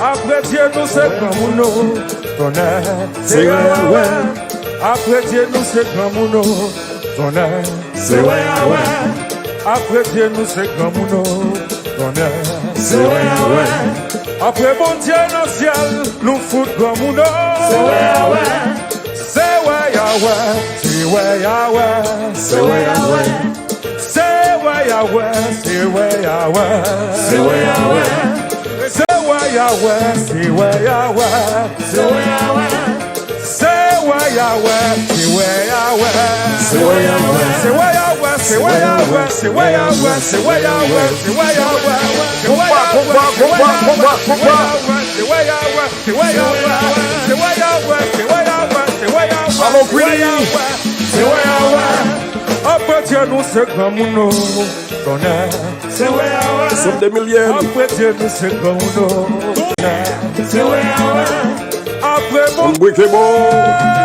Après Dieu nous c'est grand mouno, tonnerre, c'est ouais. Après Dieu nous c'est grand mouno, tonnerre, c'est ouais. Après Dieu nous c'est grand mouno, tonnerre, c'est ouais. Après bon Dieu dans le ciel, nous fout grand mouno, c'est ouais. C'est ouais Yahweh, c'est ouais Yahweh, c'est ouais Yahweh. C'est ouais Yahweh, c'est ouais Yahweh, c'est ouais Yahweh. C'est ouais Yahweh, c'est ouais Yahweh, c'est ouais Yahweh. C'est ouais Yahweh, c'est ouais Yahweh, c'est ouais Yahweh. C'est ouais Yahweh, c'est ouais Yahweh, c'est ouais Yahweh, c'est ouais Yahweh, c'est ouais Yahweh. C'est ouais Yahweh, c'est ouais Yahweh, c'est ouais Yahweh, c'est ouais Yahweh, c'est ouais Yahweh, c'est ouais Yahweh, c'est ouais Yahweh. Allons prier, c'est ouais Yahweh. Après Dieu nous c'est grand mouno, tonnerre, c'est ouais Yahweh. Somme des milliers. Après Dieu nous c'est grand mouno, tonnerre, c'est ouais Yahweh. Après bon, briquet bon.